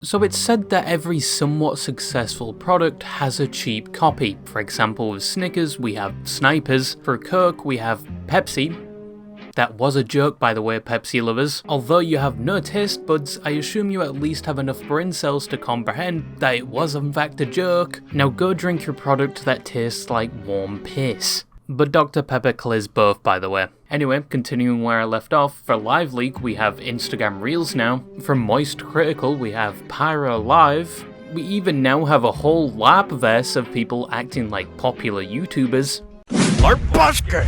So it's said that every somewhat successful product has a cheap copy. For example, with Snickers we have Snipers, for Coke we have Pepsi. That was a joke, by the way, Pepsi lovers. Although you have no taste buds, I assume you at least have enough brain cells to comprehend that it was in fact a joke. Now go drink your product that tastes like warm piss. But Dr. Pepper clears both, by the way. Anyway, continuing where I left off, for Live Leak we have Instagram Reels now. For Moist Critical we have Pyro Live. We even now have a whole LARPverse of people acting like popular YouTubers. LARPbuskers!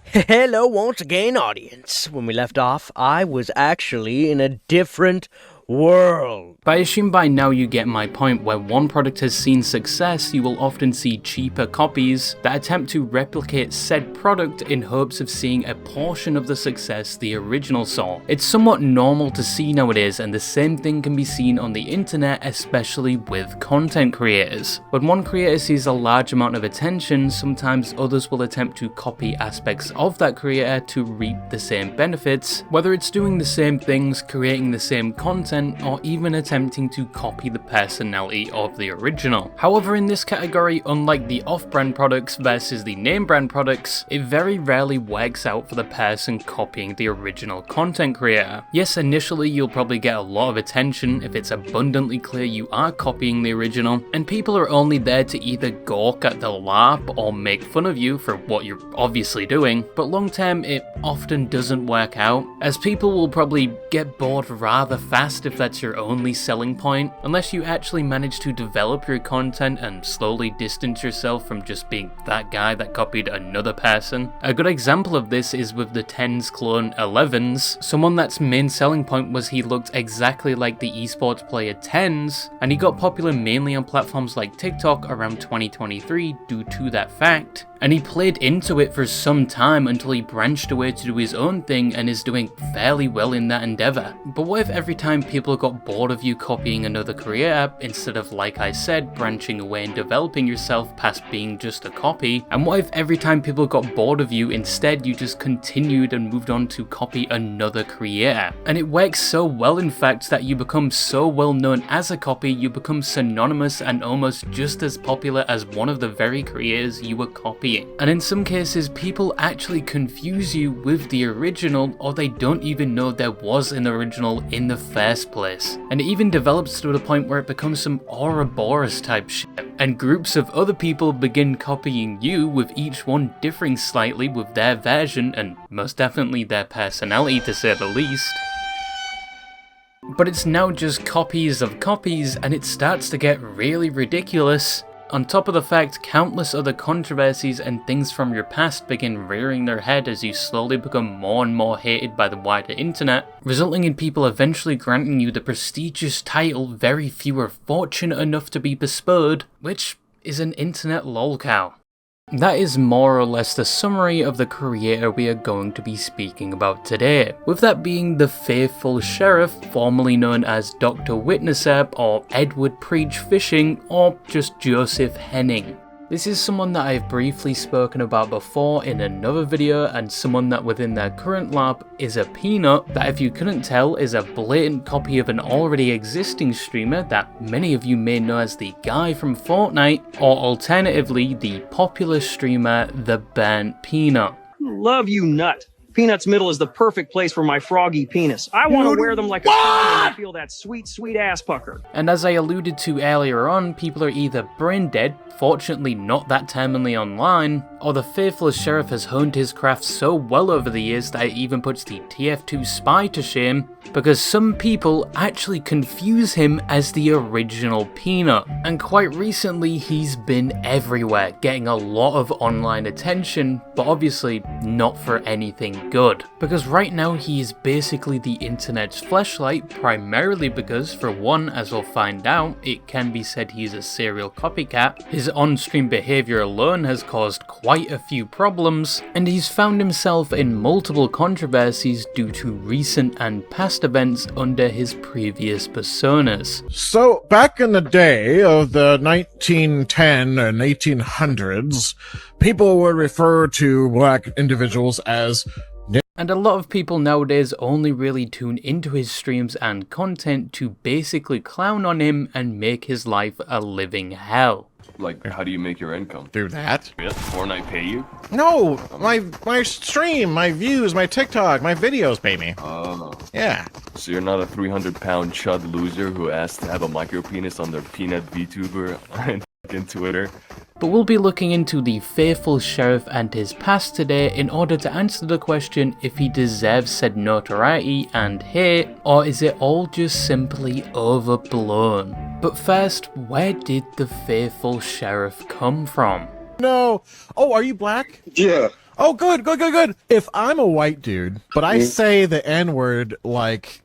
Hello once again, audience. When we left off, I was actually in a different world. But I assume by now you get my point. Where one product has seen success, you will often see cheaper copies that attempt to replicate said product in hopes of seeing a portion of the success the original saw. It's somewhat normal to see nowadays, and the same thing can be seen on the internet, especially with content creators. When one creator sees a large amount of attention, sometimes others will attempt to copy aspects of that creator to reap the same benefits, whether it's doing the same things, creating the same content, or even attempting to copy the personality of the original. However, in this category, unlike the off-brand products versus the name-brand products, it very rarely works out for the person copying the original content creator. Yes, initially you'll probably get a lot of attention if it's abundantly clear you are copying the original, and people are only there to either gawk at the LARP or make fun of you for what you're obviously doing, but long term it often doesn't work out, as people will probably get bored rather fast if that's your only selling point, unless you actually manage to develop your content and slowly distance yourself from just being that guy that copied another person. A good example of this is with the 10s clone 11s, someone that's main selling point was he looked exactly like the esports player 10s, and he got popular mainly on platforms like TikTok around 2023 due to that fact. And he played into it for some time until he branched away to do his own thing and is doing fairly well in that endeavour. But what if every time people got bored of you copying another creator, instead of, like I said, branching away and developing yourself past being just a copy? And what if every time people got bored of you, instead you just continued and moved on to copy another creator? And it works so well, in fact, that you become so well known as a copy, you become synonymous and almost just as popular as one of the very creators you were copying. And in some cases, people actually confuse you with the original, or they don't even know there was an original in the first place. And it even develops to the point where it becomes some Ouroboros type shit, and groups of other people begin copying you, with each one differing slightly with their version and most definitely their personality, to say the least. But it's now just copies of copies, and it starts to get really ridiculous. On top of the fact, countless other controversies and things from your past begin rearing their head as you slowly become more and more hated by the wider internet, resulting in people eventually granting you the prestigious title very few are fortunate enough to be bestowed, which is an internet lolcow. That is more or less the summary of the creator we are going to be speaking about today, with that being the Faithful Sheriff, formerly known as Dr. Witnesser, or Edward Preach Fishing, or just Joseph Henning. This is someone that I've briefly spoken about before in another video, and someone that within their current LARP is a peanut that, if you couldn't tell, is a blatant copy of an already existing streamer that many of you may know as the guy from Fortnite, or alternatively the popular streamer TheBurntPeanut. Love you, nut. Peanut's middle is the perfect place for my froggy penis. I want to wear them like a condom and feel that sweet, sweet ass pucker. And as I alluded to earlier on, people are either brain dead, fortunately not that terminally online, or the Faithful Sheriff has honed his craft so well over the years that it even puts the TF2 spy to shame, because some people actually confuse him as the original Peanut. And quite recently he's been everywhere, getting a lot of online attention, but obviously not for anything good. Because right now he is basically the internet's fleshlight, primarily because, for one, as we'll find out, it can be said he's a serial copycat. His on-stream behaviour alone has caused quite a few problems, and he's found himself in multiple controversies due to recent and past events under his previous personas. So, back in the day of the 1910 and 1800s, people would refer to black individuals as And a lot of people nowadays only really tune into his streams and content to basically clown on him and make his life a living hell. Like, how do you make your income? Do that? Does Fortnite pay you? No, my stream, my views, my TikTok, my videos pay me. Oh. Yeah. So you're not a 300-pound chud loser who asked to have a micro penis on their peanut VTuber on fucking Twitter? But we'll be looking into the faithful sheriff and his past today in order to answer the question if he deserves said notoriety and hate, or is it all just simply overblown? But first, where did the faithful sheriff come from? No. Oh, are you black? Yeah. Oh, good. If I'm a white dude, but I say the N-word like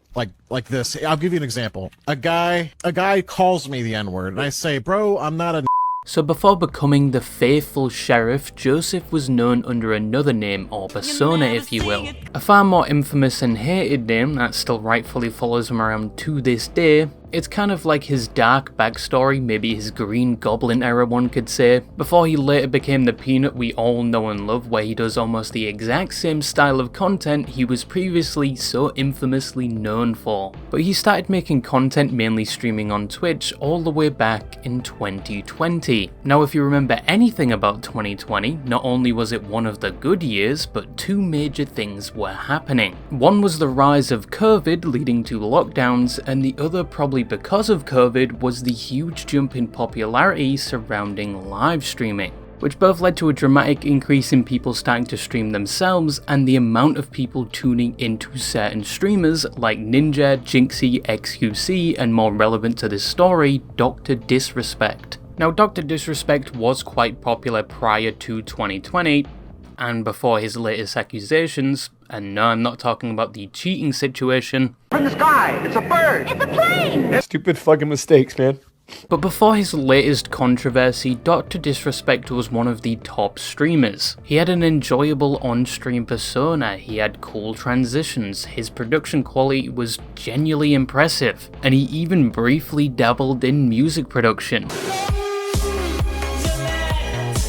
this, I'll give you an example. A guy calls me the N-word, and I say, bro, I'm not a. So before becoming the faithful sheriff, Joseph was known under another name or persona, if you will. A far more infamous and hated name that still rightfully follows him around to this day. It's kind of like his dark backstory, maybe his Green Goblin era one could say, before he later became the Peanut we all know and love, where he does almost the exact same style of content he was previously so infamously known for. But he started making content mainly streaming on Twitch all the way back in 2020. Now if you remember anything about 2020, not only was it one of the good years, but two major things were happening. One was the rise of COVID leading to lockdowns, and the other, probably because of COVID, was the huge jump in popularity surrounding live streaming, which both led to a dramatic increase in people starting to stream themselves and the amount of people tuning into certain streamers like Ninja, Jinxie, XQC, and more relevant to this story, Dr. Disrespect. Now Dr. Disrespect was quite popular prior to 2020, and before his latest accusations, and no, I'm not talking about the cheating situation. In the sky, it's a bird. It's a plane. Stupid fucking mistakes, man. But before his latest controversy, Dr. Disrespect was one of the top streamers. He had an enjoyable on-stream persona, he had cool transitions, his production quality was genuinely impressive, and he even briefly dabbled in music production.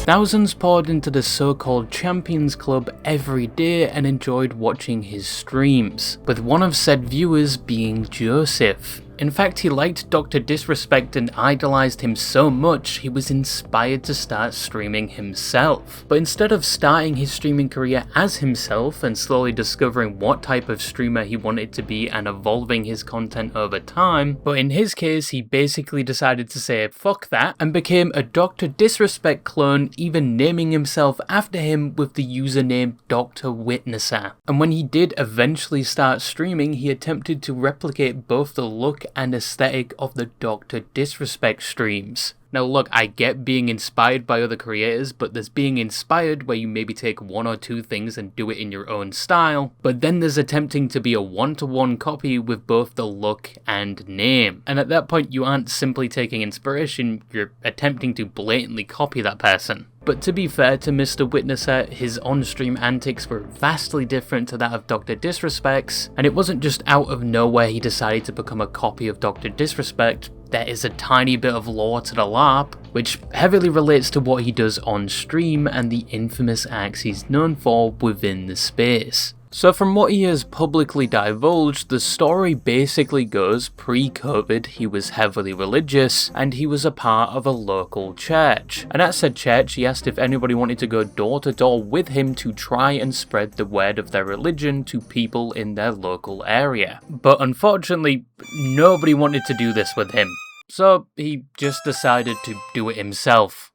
Thousands poured into the so-called Champions Club every day and enjoyed watching his streams, with one of said viewers being Joseph. In fact, he liked Dr. Disrespect and idolized him so much he was inspired to start streaming himself. But instead of starting his streaming career as himself and slowly discovering what type of streamer he wanted to be and evolving his content over time, but in his case he basically decided to say fuck that and became a Dr. Disrespect clone, even naming himself after him with the username Dr. Witnesser. And when he did eventually start streaming, he attempted to replicate both the look and aesthetic of the Dr. Disrespect streams. Now look, I get being inspired by other creators, but there's being inspired where you maybe take one or two things and do it in your own style, but then there's attempting to be a one-to-one copy with both the look and name. And at that point you aren't simply taking inspiration, you're attempting to blatantly copy that person. But to be fair to Mr. Witnesser, his on-stream antics were vastly different to that of Dr. Disrespect's, and it wasn't just out of nowhere he decided to become a copy of Dr. Disrespect. There is a tiny bit of lore to the LARP, which heavily relates to what he does on stream and the infamous acts he's known for within the space. So from what he has publicly divulged, the story basically goes pre-COVID he was heavily religious and he was a part of a local church. And at said church he asked if anybody wanted to go door to door with him to try and spread the word of their religion to people in their local area. But unfortunately, nobody wanted to do this with him. So he just decided to do it himself.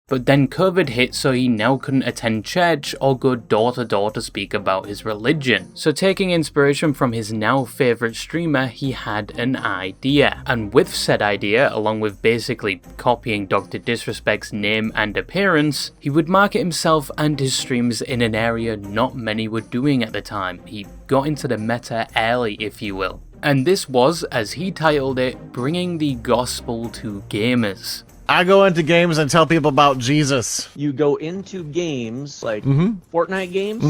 But then COVID hit, so he now couldn't attend church or go door to door to speak about his religion. So taking inspiration from his now favourite streamer, he had an idea. And with said idea, along with basically copying Dr. Disrespect's name and appearance, he would market himself and his streams in an area not many were doing at the time. He got into the meta early, if you will. And this was, as he titled it, bringing the gospel to gamers. I go into games and tell people about Jesus. You go into games, like Fortnite games,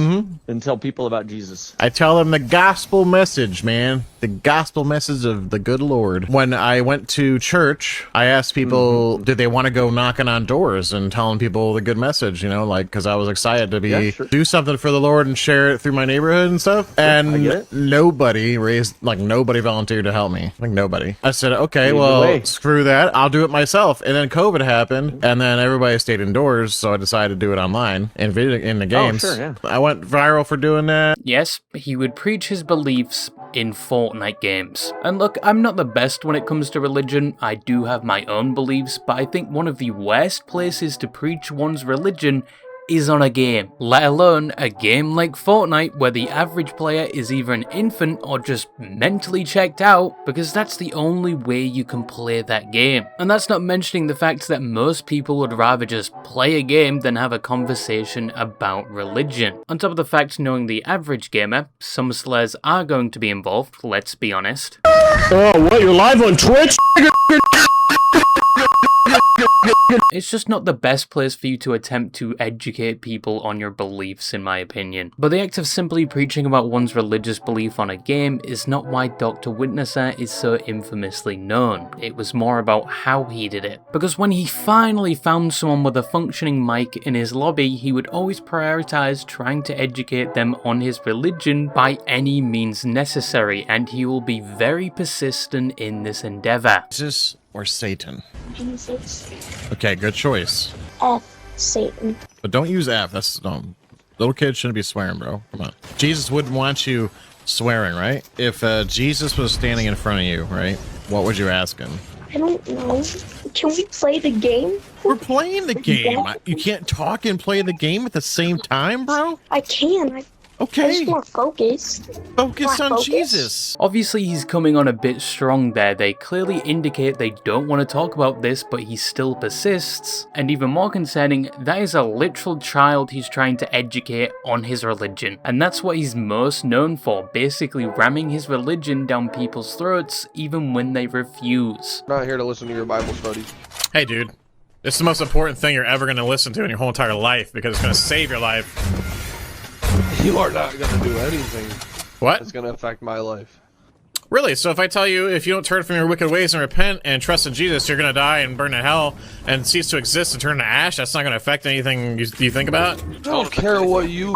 and tell people about Jesus. I tell them the gospel message, man. the gospel message of the good Lord. When I went to church, I asked people, did they want to go knocking on doors and telling people the good message, you know, like, because I was excited to do something for the Lord and share it through my neighborhood and stuff. And nobody volunteered to help me. Like, nobody. I said, okay, well, screw that. I'll do it myself. And then COVID happened, and then everybody stayed indoors, so I decided to do it online in the games. I went viral for doing that. Yes, he would preach his beliefs in Fortnite games. And look, I'm not the best when it comes to religion. I do have my own beliefs, but I think one of the worst places to preach one's religion is on a game, let alone a game like Fortnite where the average player is either an infant or just mentally checked out, because that's the only way you can play that game. And that's not mentioning the fact that most people would rather just play a game than have a conversation about religion. On top of the fact, knowing the average gamer, some slurs are going to be involved, let's be honest. Oh, what, you're live on Twitch? It's just not the best place for you to attempt to educate people on your beliefs, in my opinion. But the act of simply preaching about one's religious belief on a game is not why Dr. Witnesser is so infamously known. It was more about how he did it. Because when he finally found someone with a functioning mic in his lobby, he would always prioritize trying to educate them on his religion by any means necessary, and he will be very persistent in this endeavor. Jesus or Satan? Jesus. Okay, good choice. F. Satan. But don't use F. That's little kids shouldn't be swearing, bro. Come on. Jesus wouldn't want you swearing, right? If Jesus was standing in front of you, right? What would you ask him? I don't know. Can we play the game? We're playing the game. You can't talk and play the game at the same time, bro? I can. Okay. I just want focus. Focus on Jesus. Obviously, he's coming on a bit strong there. They clearly indicate they don't want to talk about this, but he still persists. And even more concerning, that is a literal child he's trying to educate on his religion. And that's what he's most known for, basically ramming his religion down people's throats, even when they refuse. I'm not here to listen to your Bible studies. Hey, dude. This is the most important thing you're ever going to listen to in your whole entire life, because it's going to save your life. You are not going to do anything. What? That's going to affect my life. Really? So if I tell you, if you don't turn from your wicked ways and repent and trust in Jesus, you're going to die and burn in hell and cease to exist and turn to ash? That's not going to affect anything you think about? I don't care what you...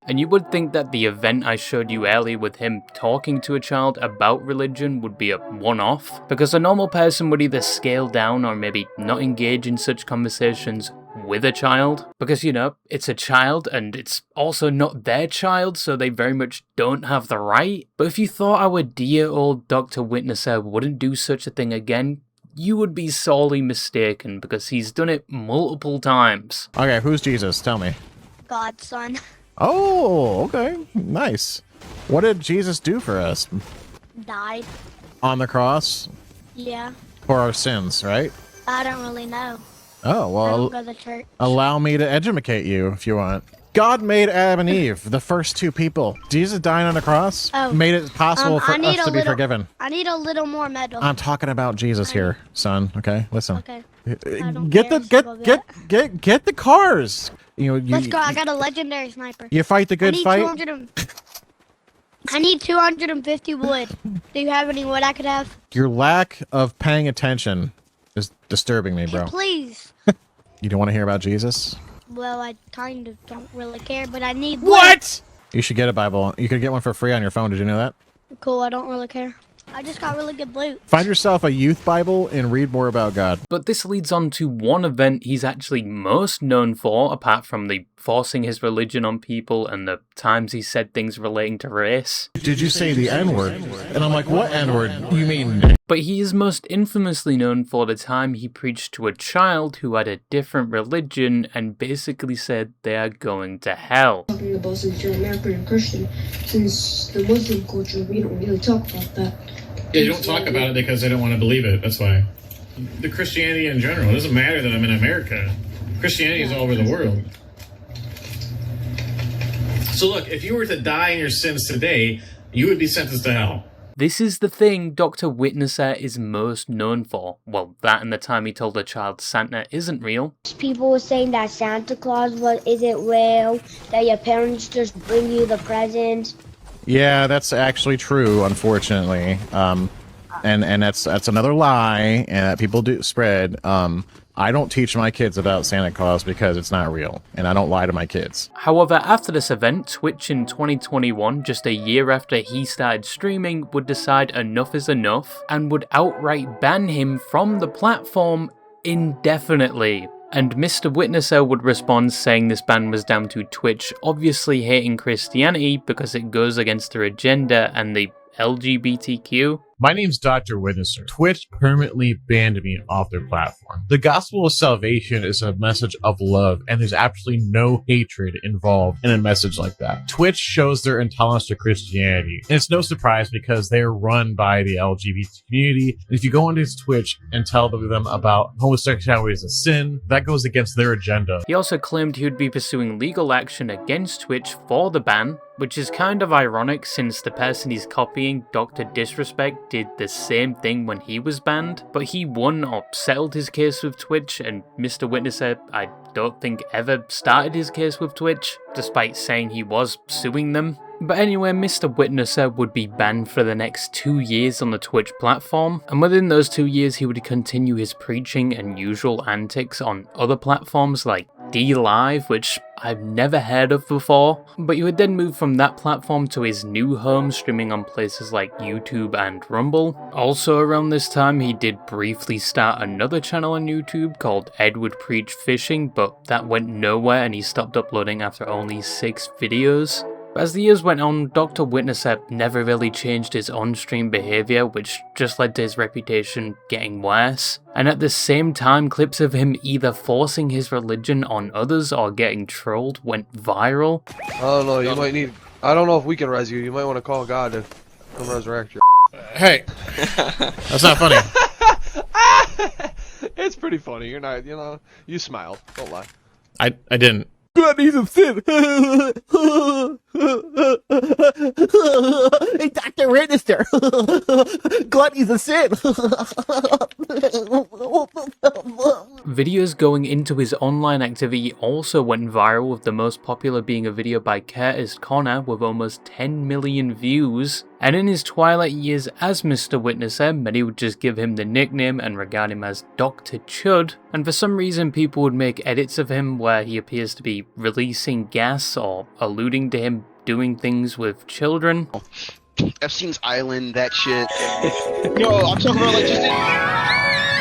And you would think that the event I showed you earlier with him talking to a child about religion would be a one-off, because a normal person would either scale down or maybe not engage in such conversations with a child, because, you know, it's a child and it's also not their child, so they very much don't have the right. But if you thought our dear old Dr. Witnesser wouldn't do such a thing again, you would be sorely mistaken, because he's done it multiple times. Okay, who's Jesus? Tell me. God's son. Oh, okay. Nice. What did Jesus do for us? Died. On the cross? Yeah. For our sins, right? I don't really know. Oh, well, I don't go to church. allow me to educate you if you want. God made Adam and Eve, the first two people. Jesus dying on the cross made it possible for us to be forgiven. I need a little more metal. I'm talking about Jesus here, son. Okay, listen. Okay. Get the cars. You know, Let's go. I got a legendary sniper. You fight the good fight. I need 250 wood. Do you have any wood I could have? Your lack of paying attention is disturbing me, bro. Hey, please. You don't want to hear about Jesus? Well, I kind of don't really care, but I need wood. What? You should get a Bible. You could get one for free on your phone. Did you know that? Cool. I don't really care. I just got really good loot. Find yourself a youth Bible and read more about God. But this leads on to one event he's actually most known for, apart from the forcing his religion on people and the times he said things relating to race. Did you say the N-word? And I'm like, what N-word? You mean... But he is most infamously known for the time he preached to a child who had a different religion and basically said they are going to hell. Talking about since you're American and Christian, since the Muslim culture, we don't really talk about that. Yeah, you don't talk about it because they don't want to believe it. That's why. The Christianity in general. It doesn't matter that I'm in America. Christianity is all over the world. So look, if you were to die in your sins today, you would be sentenced to hell. This is the thing Dr. Witnesser is most known for. Well, that and the time he told a child Santa isn't real. People were saying that Santa Claus isn't real, that your parents just bring you the presents. Yeah, that's actually true, unfortunately. And that's another lie that people do spread. I don't teach my kids about Santa Claus because it's not real, and I don't lie to my kids. However, after this event, Twitch in 2021, just a year after he started streaming, would decide enough is enough and would outright ban him from the platform indefinitely. And Mr. Witnesser would respond saying this ban was down to Twitch obviously hating Christianity because it goes against their agenda and the LGBTQ. My name's Dr. Witnesser. Twitch permanently banned me off their platform. The gospel of salvation is a message of love, and there's absolutely no hatred involved in a message like that. Twitch shows their intolerance to Christianity, and it's no surprise because they're run by the LGBT community. If you go onto Twitch and tell them about homosexuality is a sin, that goes against their agenda. He also claimed he would be pursuing legal action against Twitch for the ban, which is kind of ironic since the person he's copying, Dr. Disrespect, did the same thing when he was banned, but he won or settled his case with Twitch, and Mr. Witnesser, I don't think ever started his case with Twitch, despite saying he was suing them. But anyway, Mr. Witnesser would be banned for the next 2 years on the Twitch platform, and within those 2 years he would continue his preaching and usual antics on other platforms like DLive, which I've never heard of before, but he would then move from that platform to his new home, streaming on places like YouTube and Rumble. Also around this time, he did briefly start another channel on YouTube called Edward Preach Fishing, but that went nowhere and he stopped uploading after only 6 videos. As the years went on, Dr. Witnesser never really changed his on-stream behaviour, which just led to his reputation getting worse. And at the same time, clips of him either forcing his religion on others or getting trolled went viral. I don't know, you might need... I don't know if we can res you. You might want to call God to come resurrect you. Hey! That's not funny. It's pretty funny. You're not, you know, you smiled. Don't lie. I didn't. Gluttony's a sin. Hey, Dr. Witnesser. Gluttony's a sin. Videos going into his online activity also went viral, with the most popular being a video by Curtis Connor with almost 10 million views. And in his twilight years as Mr. Witnesser, many would just give him the nickname and regard him as Dr. Chud, and for some reason people would make edits of him where he appears to be releasing gas or alluding to him doing things with children. Epstein's Island, that shit. No, I'm talking about like just...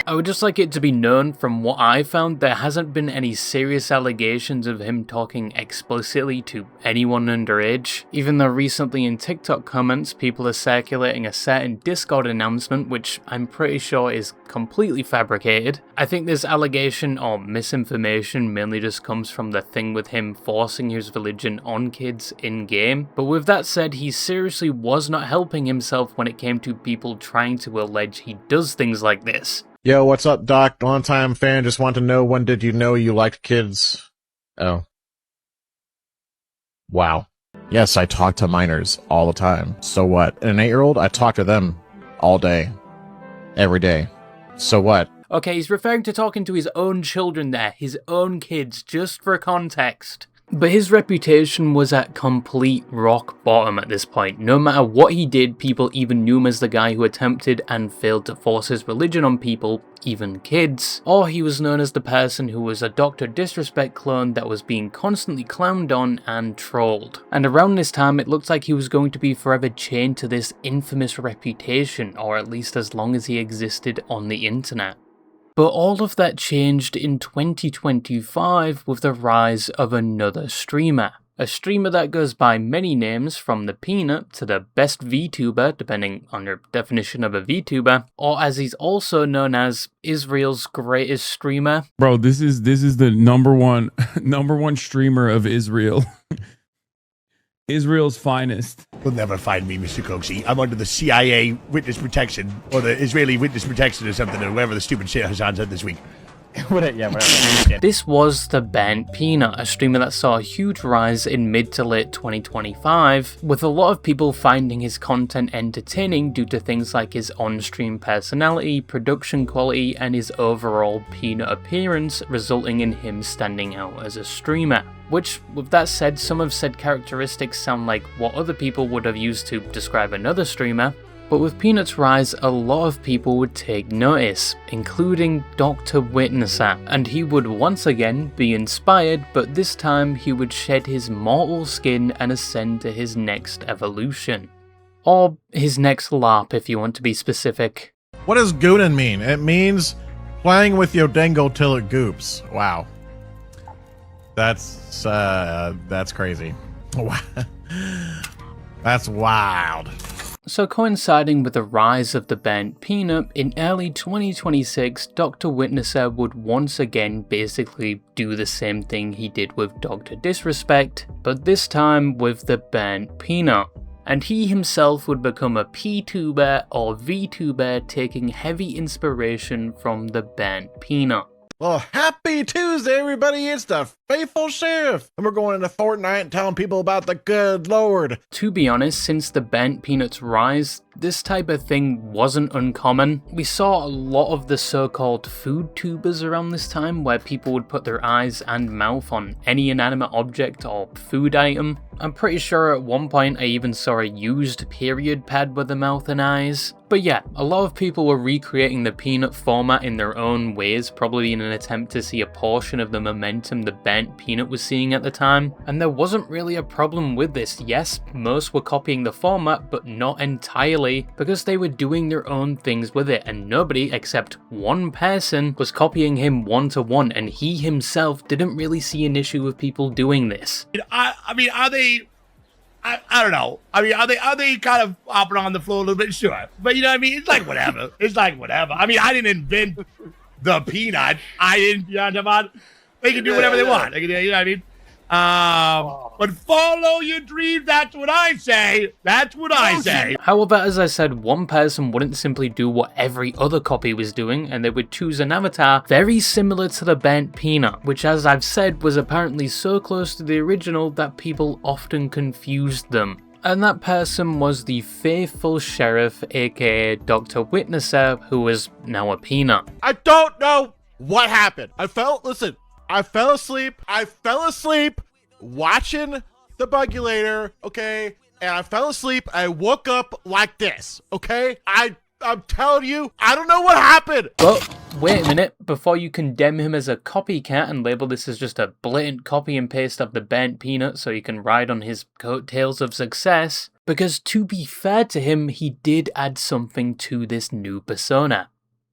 I would just like it to be known, from what I found, there hasn't been any serious allegations of him talking explicitly to anyone underage, even though recently in TikTok comments people are circulating a certain Discord announcement which I'm pretty sure is completely fabricated. I think this allegation or misinformation mainly just comes from the thing with him forcing his religion on kids in-game, but with that said, he seriously was not helping himself when it came to people trying to allege he does things like this. Yo, what's up, Doc? Long time fan. Just want to know, when did you know you liked kids? Oh. Wow. Yes, I talk to minors all the time. So what? And an 8-year-old, I talk to them all day. Every day. So what? Okay, he's referring to talking to his own children there, his own kids, just for context. But his reputation was at complete rock bottom at this point. No matter what he did, people even knew him as the guy who attempted and failed to force his religion on people, even kids. Or he was known as the person who was a Dr. Disrespect clone that was being constantly clowned on and trolled. And around this time, it looked like he was going to be forever chained to this infamous reputation, or at least as long as he existed on the internet. But all of that changed in 2025 with the rise of another streamer. A streamer that goes by many names, from the Peanut to the best VTuber, depending on your definition of a VTuber, or as he's also known as, Israel's greatest streamer. Bro, this is the number one streamer of Israel. Israel's finest. You'll never find me, Mr. Coxie. I'm under the CIA witness protection, or the Israeli witness protection or something, or whatever the stupid shit Hassan said this week. Whatever. This was TheBurntPeanut, a streamer that saw a huge rise in mid to late 2025, with a lot of people finding his content entertaining due to things like his on-stream personality, production quality, and his overall peanut appearance, resulting in him standing out as a streamer. Which, with that said, some of said characteristics sound like what other people would have used to describe another streamer, but with Peanut's rise, a lot of people would take notice, including Dr. Witnesser, and he would once again be inspired, but this time he would shed his mortal skin and ascend to his next evolution. Or his next LARP if you want to be specific. What does goonin mean? It means playing with your dingo till it goops. Wow. That's crazy. That's wild. So coinciding with the rise of the TheBurntPeanut, in early 2026, Dr. Witnesser would once again basically do the same thing he did with Dr. Disrespect, but this time with the TheBurntPeanut. And he himself would become a P-tuber or VTuber, taking heavy inspiration from the TheBurntPeanut. Well, happy Tuesday, everybody. It's the Faithful Sheriff, and we're going into Fortnite and telling people about the good Lord. To be honest, since the TheBurntPeanut's rise, this type of thing wasn't uncommon. We saw a lot of the so-called food tubers around this time, where people would put their eyes and mouth on any inanimate object or food item. I'm pretty sure at one point I even saw a used period pad with a mouth and eyes. But yeah, a lot of people were recreating the peanut format in their own ways, probably in an attempt to see a portion of the momentum the TheBurntPeanut was seeing at the time. And there wasn't really a problem with this. Yes, most were copying the format, but not entirely, because they were doing their own things with it, and nobody except one person was copying him one-to-one, and he himself didn't really see an issue with people doing this. I mean, are they? I don't know. I mean, are they kind of hopping on the floor a little bit? Sure, but you know what I mean. It's like whatever. It's like whatever. I mean, I didn't invent the peanut. I didn't. You know what I mean? They can do whatever they want. They can, you know what I mean? But follow your dreams. That's what I say. That's what I say. However, as I said, one person wouldn't simply do what every other copy was doing, and they would choose an avatar very similar to the TheBurntPeanut, which, as I've said, was apparently so close to the original that people often confused them. And that person was the Faithful Sheriff, aka Dr. Witnesser, who was now a peanut. I don't know what happened. I fell asleep watching the Bugulator, okay? And I fell asleep. I woke up like this, okay? I'm telling you, I don't know what happened. But wait a minute, before you condemn him as a copycat and label this as just a blatant copy and paste of the TheBurntPeanut so you can ride on his coattails of success, because to be fair to him, he did add something to this new persona,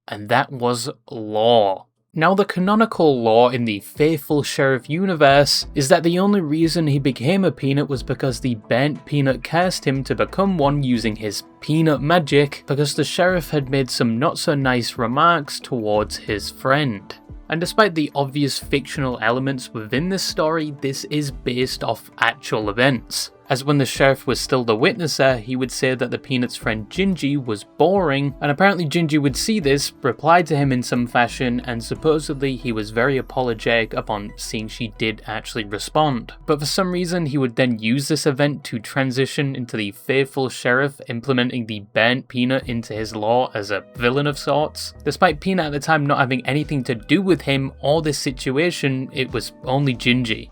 and that was lore. Now, the canonical lore in the Faithful Sheriff universe is that the only reason he became a peanut was because the TheBurntPeanut cursed him to become one using his peanut magic, because the sheriff had made some not so nice remarks towards his friend. And despite the obvious fictional elements within this story, this is based off actual events. As when the sheriff was still the witnesser, he would say that the peanut's friend Gingy was boring, and apparently Gingy would see this, reply to him in some fashion, and supposedly he was very apologetic upon seeing she did actually respond. But for some reason he would then use this event to transition into the Faithful Sheriff, implementing the TheBurntPeanut into his lore as a villain of sorts. Despite Peanut at the time not having anything to do with him or this situation, it was only Gingy.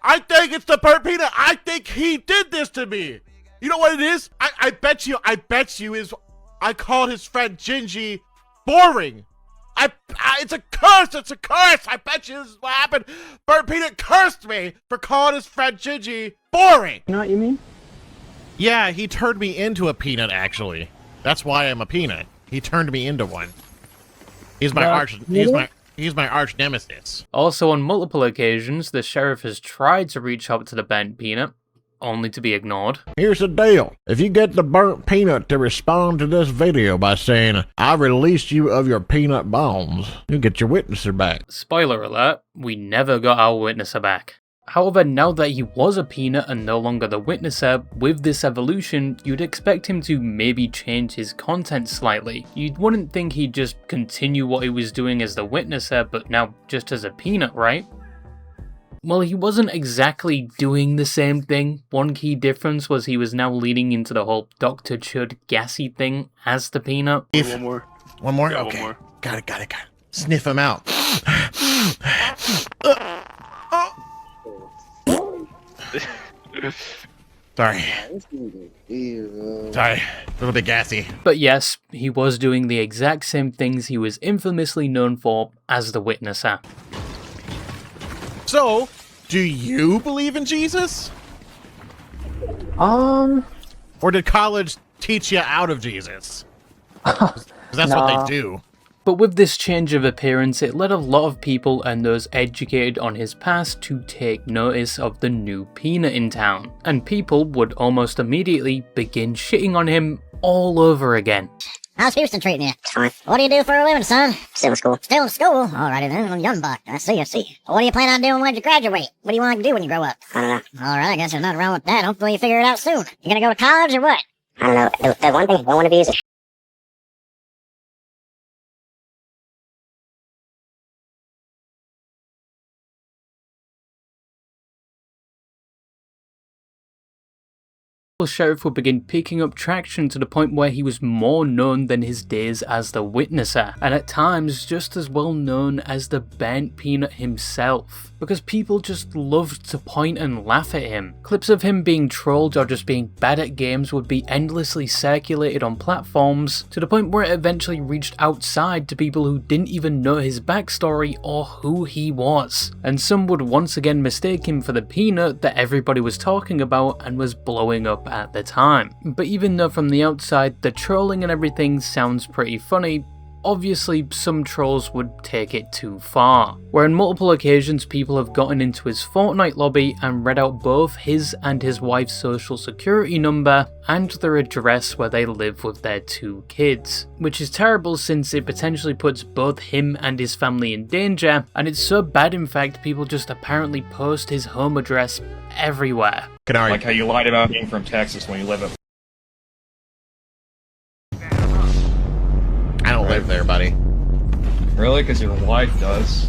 I think it's the TheBurntPeanut. I think he did this to me. You know what it is? I bet you is I called his friend Gingy boring. It's a curse. It's a curse. I bet you this is what happened. TheBurntPeanut cursed me for calling his friend Gingy boring. You know what you mean? Yeah, he turned me into a peanut, actually. That's why I'm a peanut. He turned me into one. He's my arch nemesis. Also, on multiple occasions, the sheriff has tried to reach out to the TheBurntPeanut, only to be ignored. Here's the deal. If you get the TheBurntPeanut to respond to this video by saying, I released you of your peanut bones, you get your witnesser back. Spoiler alert, we never got our witnesser back. However, now that he was a peanut and no longer the witnesser, with this evolution, you'd expect him to maybe change his content slightly. You wouldn't think he'd just continue what he was doing as the witnesser, but now just as a peanut, right? Well, he wasn't exactly doing the same thing. One key difference was he was now leaning into the whole Dr. Chud gassy thing as the peanut. One more? Yeah, okay. one more. Got it. Sniff him out. Sorry. Sorry. A little bit gassy. But yes, he was doing the exact same things he was infamously known for as the Witnesser. So, do you believe in Jesus? Or did college teach you out of Jesus? 'Cause that's what they do. But with this change of appearance, it led a lot of people and those educated on his past to take notice of the new Peanut in town, and people would almost immediately begin shitting on him all over again. How's Houston treating you? Fine. What do you do for a living, son? Still in school. Still in school? Alrighty then, young buck. I see. What do you plan on doing when you graduate? What do you want to do when you grow up? I don't know. Alright, I guess there's nothing wrong with that. Hopefully you figure it out soon. You gonna go to college or what? I don't know. The one thing I don't want to be is a Sheriff would begin picking up traction to the point where he was more known than his days as the Witnesser, and at times just as well known as the Burnt Peanut himself, because people just loved to point and laugh at him. Clips of him being trolled or just being bad at games would be endlessly circulated on platforms, to the point where it eventually reached outside to people who didn't even know his backstory or who he was, and some would once again mistake him for the Peanut that everybody was talking about and was blowing up at the time. But even though from the outside the trolling and everything sounds pretty funny, obviously some trolls would take it too far, where on multiple occasions people have gotten into his Fortnite lobby and read out both his and his wife's social security number and their address where they live with their 2 kids, which is terrible since it potentially puts both him and his family in danger, and it's so bad in fact people just apparently post his home address everywhere. Like how you lied about being from Texas when you live at... I don't live there, buddy. Really? Because your wife does.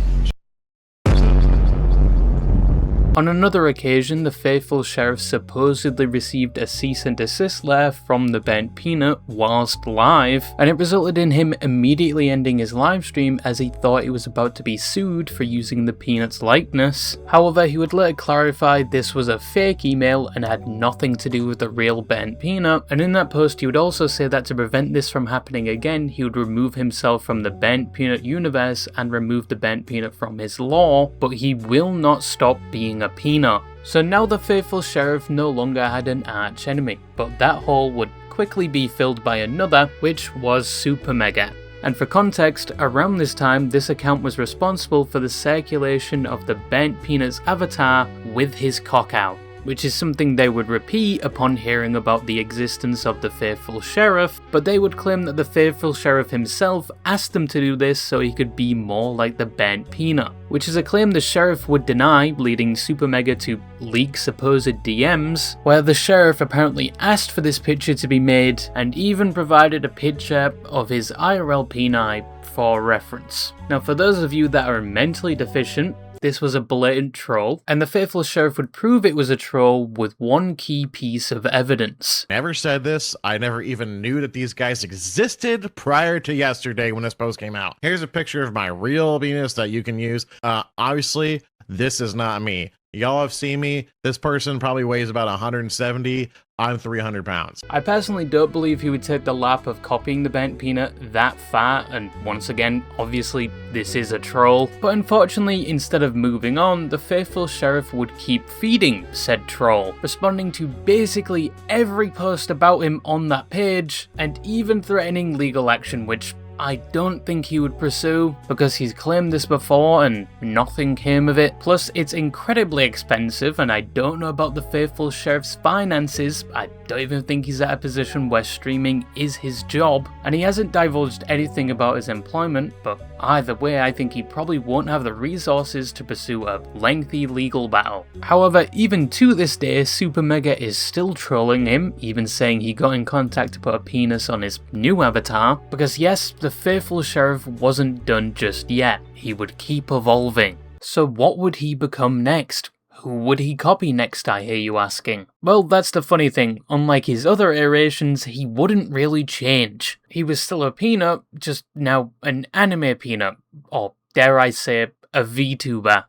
On another occasion, the faithful sheriff supposedly received a cease and desist letter from the Burnt Peanut whilst live, and it resulted in him immediately ending his livestream as he thought he was about to be sued for using the Peanut's likeness. However, he would later clarify this was a fake email and had nothing to do with the real Burnt Peanut, and in that post he would also say that to prevent this from happening again, he would remove himself from the Burnt Peanut universe and remove the Burnt Peanut from his lore, but he will not stop being a peanut. So now the faithful sheriff no longer had an arch enemy, but that hole would quickly be filled by another, which was Super Mega. And for context, around this time this account was responsible for the circulation of the Burnt Peanut's avatar with his cock out, which is something they would repeat upon hearing about the existence of the faithful sheriff, but they would claim that the faithful sheriff himself asked them to do this so he could be more like the Burnt Peanut, which is a claim the sheriff would deny, leading Super Mega to leak supposed DMs, where the sheriff apparently asked for this picture to be made and even provided a picture of his IRL peni for reference. Now for those of you that are mentally deficient, this was a blatant troll, and the faithful sheriff would prove it was a troll with one key piece of evidence. Never said this. I never even knew that these guys existed prior to yesterday when this post came out. Here's a picture of my real penis that you can use. Obviously, this is not me. Y'all have seen me. This person probably weighs about 170. I'm 300 pounds. I personally don't believe he would take the lap of copying the Burnt Peanut that far, and once again, obviously this is a troll, but unfortunately instead of moving on, the faithful sheriff would keep feeding said troll, responding to basically every post about him on that page, and even threatening legal action, which I don't think he would pursue, because he's claimed this before and nothing came of it. Plus, it's incredibly expensive, and I don't know about the faithful sheriff's finances. I don't even think he's at a position where streaming is his job, and he hasn't divulged anything about his employment, but either way, I think he probably won't have the resources to pursue a lengthy legal battle. However, even to this day, Super Mega is still trolling him, even saying he got in contact to put a penis on his new avatar, because yes, the faithful sheriff wasn't done just yet. He would keep evolving. So what would he become next? Who would he copy next, I hear you asking? Well, that's the funny thing. Unlike his other iterations, he wouldn't really change. He was still a peanut, just now an anime peanut. Or dare I say, a VTuber.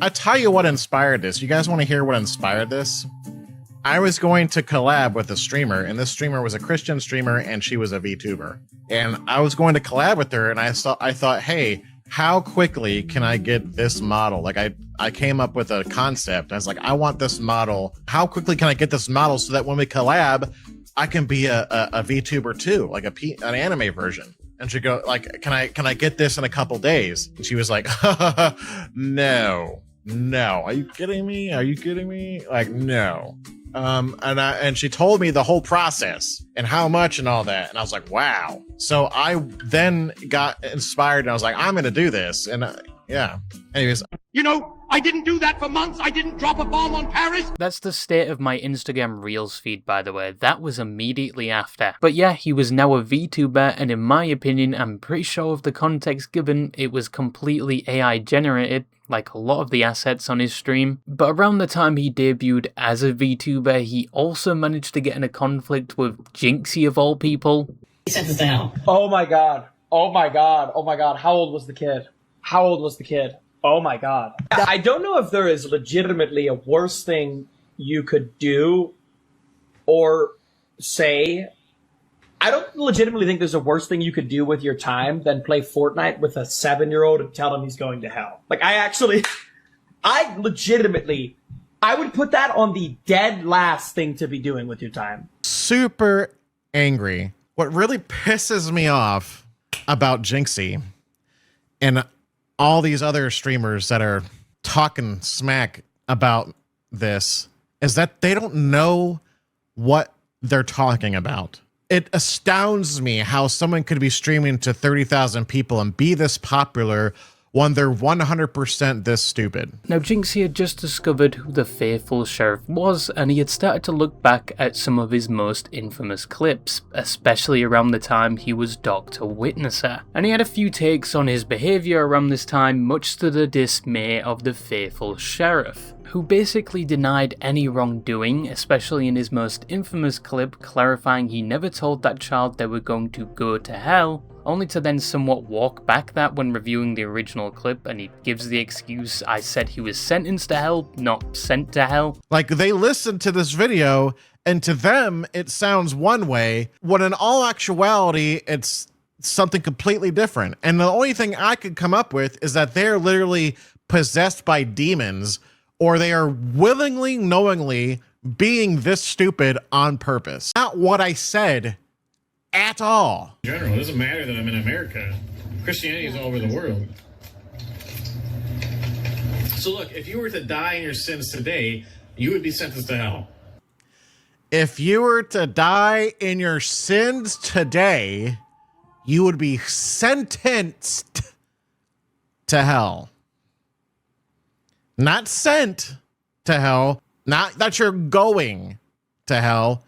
I tell you what inspired this. You guys want to hear what inspired this? I was going to collab with a streamer, and this streamer was a Christian streamer, and she was a VTuber. And I was going to collab with her, and I thought, hey, how quickly can I get this model? Like I came up with a concept. I was like, I want this model. How quickly can I get this model so that when we collab, I can be a VTuber too, like an anime version? And she go like, can I get this in a couple days? And she was like, no, are you kidding me? Like, no. And she told me the whole process and how much and all that. And I was like, wow. So I then got inspired and I was like, I'm going to do this. And yeah. Anyways. You know, I didn't do that for months. I didn't drop a bomb on Paris. That's the state of my Instagram Reels feed, by the way. That was immediately after. But yeah, he was now a VTuber, and in my opinion, I'm pretty sure of the context given, it was completely AI generated, like a lot of the assets on his stream. But around the time he debuted as a VTuber, he also managed to get in a conflict with Jinxie of all people. He sent us down. Oh my god. Oh my god. Oh my god. How old was the kid? Oh my god. I don't know if there is legitimately a worse thing you could do or say. I don't legitimately think there's a worse thing you could do with your time than play Fortnite with a 7-year-old and tell him he's going to hell. Like, I would put that on the dead last thing to be doing with your time. Super angry. What really pisses me off about Jinxie and all these other streamers that are talking smack about this is that they don't know what they're talking about. It astounds me how someone could be streaming to 30,000 people and be this popular when they're 100% this stupid. Now, Jinxie had just discovered who the Faithful Sheriff was, and he had started to look back at some of his most infamous clips, especially around the time he was Dr. Witnesser. And he had a few takes on his behaviour around this time, much to the dismay of the Faithful Sheriff, who basically denied any wrongdoing, especially in his most infamous clip clarifying he never told that child they were going to go to hell, only to then somewhat walk back that when reviewing the original clip, and he gives the excuse, I said he was sentenced to hell, not sent to hell. Like, they listened to this video, and to them, it sounds one way, when in all actuality, it's something completely different. And the only thing I could come up with is that they're literally possessed by demons, or they are willingly, knowingly being this stupid on purpose. Not what I said at all. In general, it doesn't matter that I'm in America. Christianity is all over the world. So look, if you were to die in your sins today, you would be sentenced to hell. If you were to die in your sins today, you would be sentenced to hell. Not sent to hell. Not that you're going to hell.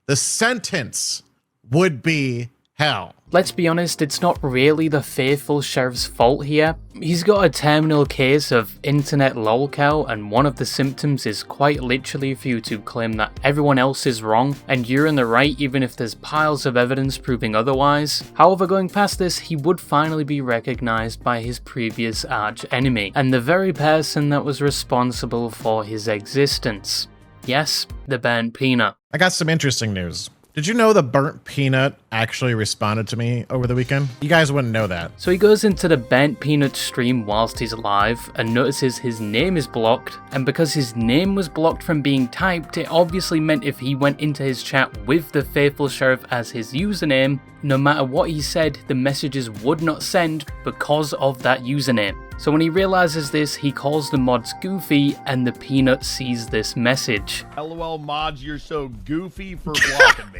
The sentence would be hell. Let's be honest, it's not really the Faithful Sheriff's fault here. He's got a terminal case of internet lolcow, and one of the symptoms is quite literally for you to claim that everyone else is wrong and you're in the right even if there's piles of evidence proving otherwise. However, going past this, he would finally be recognized by his previous arch enemy, and the very person that was responsible for his existence. Yes, TheBurntPeanut. I got some interesting news. Did you know TheBurntPeanut actually responded to me over the weekend? You guys wouldn't know that. So he goes into the TheBurntPeanut stream whilst he's live and notices his name is blocked, and because his name was blocked from being typed, it obviously meant if he went into his chat with the Faithful Sheriff as his username, no matter what he said, the messages would not send because of that username. So when he realizes this, he calls the mods goofy, and the Peanut sees this message. LOL mods, you're so goofy for blocking me.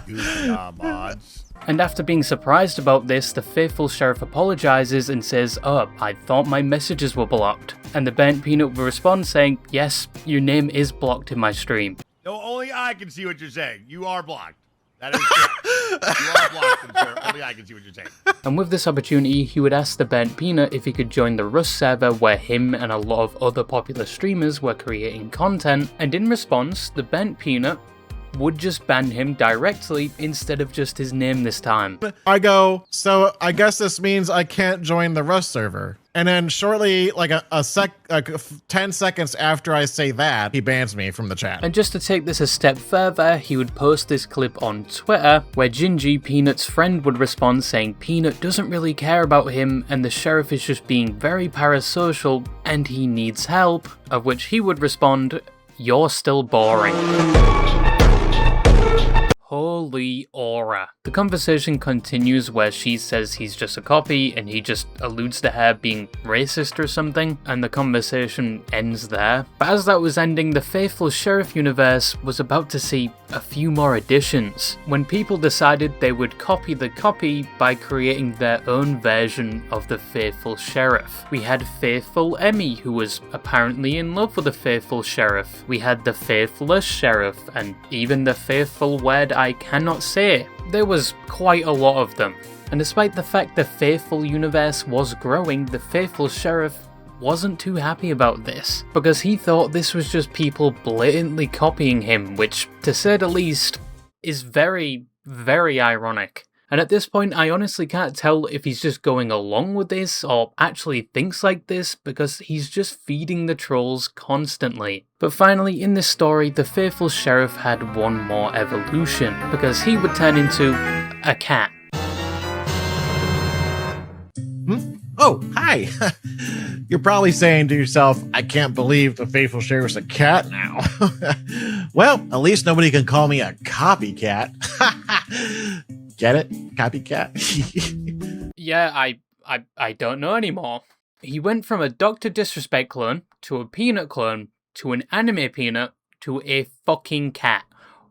Goofy mods. And after being surprised about this, the Faithful Sheriff apologizes and says, oh, I thought my messages were blocked. And the TheBurntPeanut will respond saying, yes, your name is blocked in my stream. No, only I can see what you're saying. You are blocked. That is true. You are blocked, sir. Only I can see what you're saying. And with this opportunity, he would ask the TheBurntPeanut if he could join the Rust server where him and a lot of other popular streamers were creating content, and in response, the TheBurntPeanut would just ban him directly instead of just his name this time. I go, so I guess this means I can't join the Rust server. And then shortly, like 10 seconds after I say that, he bans me from the chat. And just to take this a step further, he would post this clip on Twitter where Gingy, Peanut's friend, would respond saying Peanut doesn't really care about him and the sheriff is just being very parasocial and he needs help, of which he would respond, "You're still boring." Holy aura. The conversation continues where she says he's just a copy and he just alludes to her being racist or something, and the conversation ends there. But as that was ending, the Faithful Sheriff universe was about to see a few more additions, when people decided they would copy the copy by creating their own version of the Faithful Sheriff. We had Faithful Emmy, who was apparently in love with the Faithful Sheriff. We had the Faithless Sheriff, and even the Faithful word I cannot say. There was quite a lot of them. And despite the fact the Faithful universe was growing, the Faithful Sheriff wasn't too happy about this, because he thought this was just people blatantly copying him, which, to say the least, is very, very ironic. And at this point, I honestly can't tell if he's just going along with this or actually thinks like this, because he's just feeding the trolls constantly. But finally, in this story, the Faithful Sheriff had one more evolution, because he would turn into a cat. Oh, hi! You're probably saying to yourself, I can't believe the Faithful Sheriff's a cat now. Well, at least nobody can call me a copycat. Get it? Copycat? Yeah, I don't know anymore. He went from a Dr. Disrespect clone, to a Peanut clone, to an anime Peanut, to a fucking cat.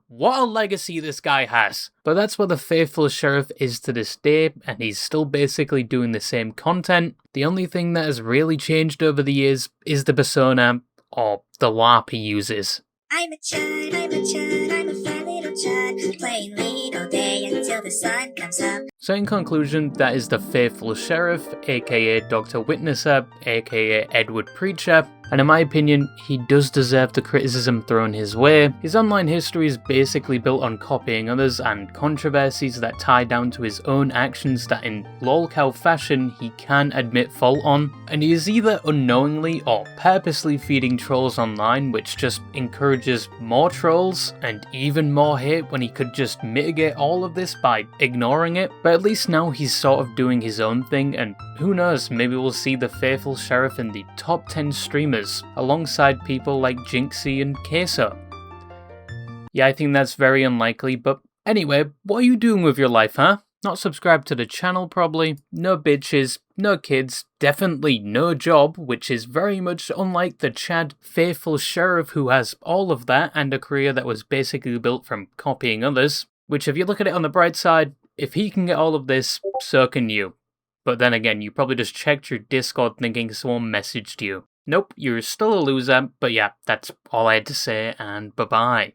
What a legacy this guy has. But that's what the Faithful Sheriff is to this day, and he's still basically doing the same content. The only thing that has really changed over the years is the persona, or the LARP he uses. I'm a chud, I'm a chud, I'm a fat little chud, playing League all day until the sun comes up. So in conclusion, that is the Faithful Sheriff, aka Dr. Witnesser, aka Edward Preacher, and in my opinion, he does deserve the criticism thrown his way. His online history is basically built on copying others and controversies that tie down to his own actions that in lolcow fashion he can admit fault on, and he is either unknowingly or purposely feeding trolls online, which just encourages more trolls and even more hate when he could just mitigate all of this by ignoring it. But at least now he's sort of doing his own thing, and who knows, maybe we'll see the Faithful Sheriff in the top 10 streamers, alongside people like Jinxie and Queso. Yeah, I think that's very unlikely, but anyway, what are you doing with your life, huh? Not subscribed to the channel probably, no bitches, no kids, definitely no job, which is very much unlike the Chad Faithful Sheriff who has all of that and a career that was basically built from copying others, which if you look at it on the bright side, if he can get all of this, so can you. But then again, you probably just checked your Discord thinking someone messaged you. Nope, you're still a loser, but yeah, that's all I had to say, and bye-bye.